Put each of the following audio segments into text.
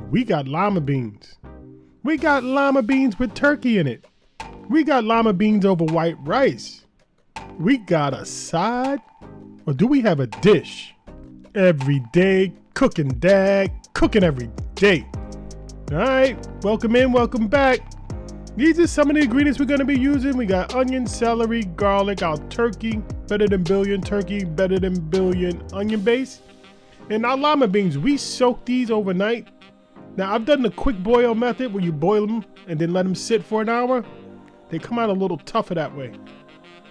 we got lima beans. We got lima beans with turkey in it. We got lima beans over white rice. We got a side, or do we have a dish? Every day, cooking, Dad, cooking every day. All right, welcome in, welcome back. These are some of the ingredients we're gonna be using. We got onion, celery, garlic, our turkey, better than bouillon turkey, better than bouillon onion base. And our lima beans, we soak these overnight. Now I've done the quick boil method where you boil them and then let them sit for an hour. They come out a little tougher that way.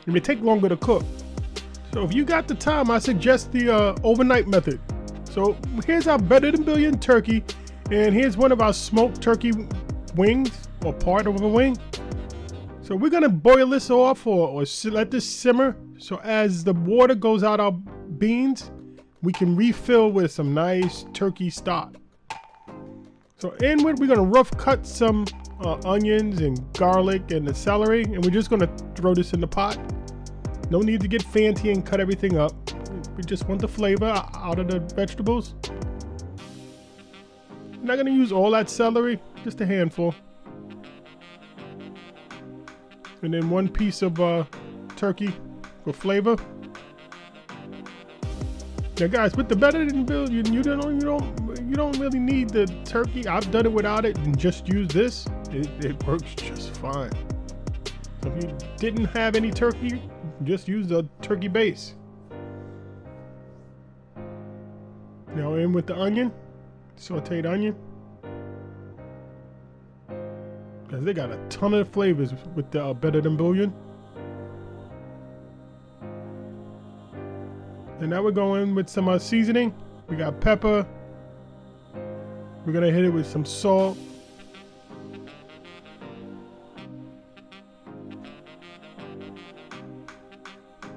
And they take longer to cook. So if you got the time, I suggest the overnight method. So here's our better than bouillon turkey. And here's one of our smoked turkey wings, or part of a wing. So we're gonna boil this off or let this simmer. So as the water goes out our beans, we can refill with some nice turkey stock. So inward, we're gonna rough cut some onions and garlic and the celery, and we're just gonna throw this in the pot. No need to get fancy and cut everything up. We just want the flavor out of the vegetables. I'm not gonna use all that celery, just a handful. And then one piece of turkey for flavor. Now guys, with the better than bouillon, you don't really need the turkey. I've done it without it and just use this. It works just fine. So if you didn't have any turkey, just use the turkey base. Now in with the onion, sauteed onion. Guys, they got a ton of flavors with the better than bouillon. And now we're going with some seasoning. We got pepper. We're gonna hit it with some salt.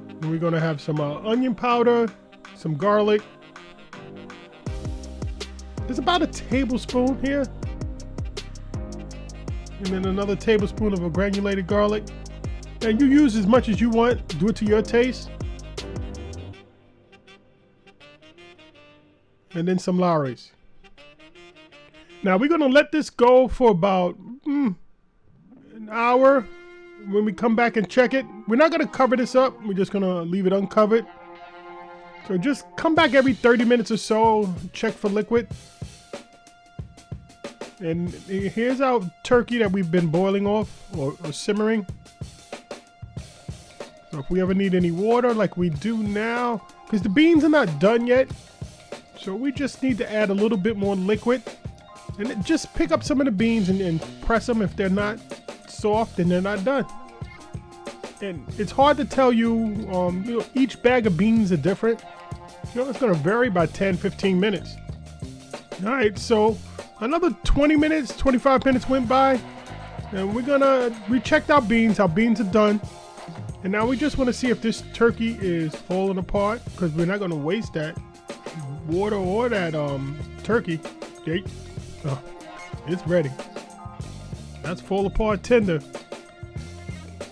And we're gonna have some onion powder, some garlic. There's about a tablespoon here. And then another tablespoon of a granulated garlic. And you use as much as you want. Do it to your taste. And then some lawrys. Now we're gonna let this go for about an hour. When we come back and check it, we're not gonna cover this up. We're just gonna leave it uncovered. So just come back every 30 minutes or so, check for liquid. And here's our turkey that we've been boiling off or simmering. So if we ever need any water like we do now, because the beans are not done yet, so we just need to add a little bit more liquid. And just pick up some of the beans and press them. If they're not soft, then they're not done. And it's hard to tell you, each bag of beans are different. It's gonna vary by 10-15 minutes. All right, so another 20 minutes, 25 minutes went by, and we checked our beans. Our beans are done. And now we just wanna see if this turkey is falling apart, because we're not gonna waste that water or that turkey. Okay. Oh, it's ready. That's fall apart tender.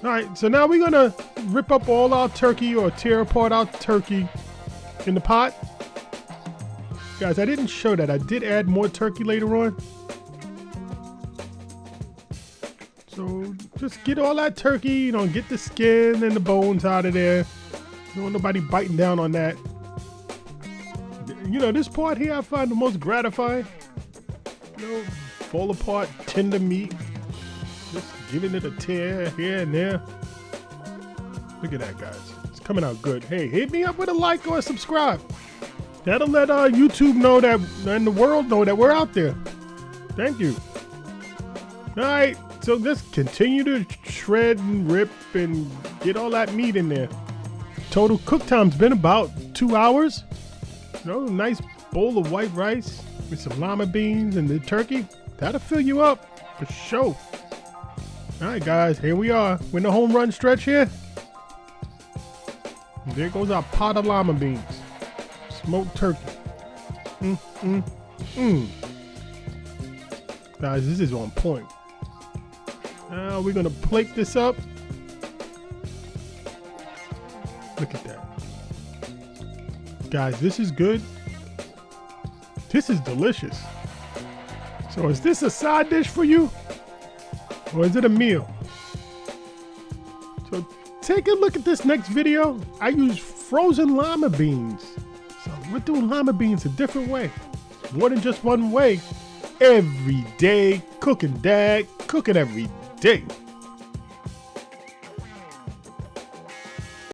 All right, so now we're gonna rip up all our turkey or tear apart our turkey in the pot. Guys, I didn't show that. I did add more turkey later on. So just get all that turkey, get the skin and the bones out of there. Don't want nobody biting down on that. This part here I find the most gratifying. Fall apart tender meat. Just giving it a tear here and there. Look at that, guys. It's coming out good. Hey, hit me up with a like or a subscribe. That'll let YouTube know that, and the world know that we're out there. Thank you. All right, so just continue to shred and rip and get all that meat in there. Total cook time's been about 2 hours. Nice bowl of white rice with some lima beans and the turkey. That'll fill you up for sure. All right, guys, here we are. We're in the home run stretch here. And there goes our pot of lima beans. Smoked turkey. Guys, this is on point. Now we're gonna plate this up. Look at that. Guys, this is good. This is delicious. So is this a side dish for you? Or is it a meal? So take a look at this next video. I use frozen lima beans. So we're doing lima beans a different way. More than just one way. Every day, cooking dad, cooking every day.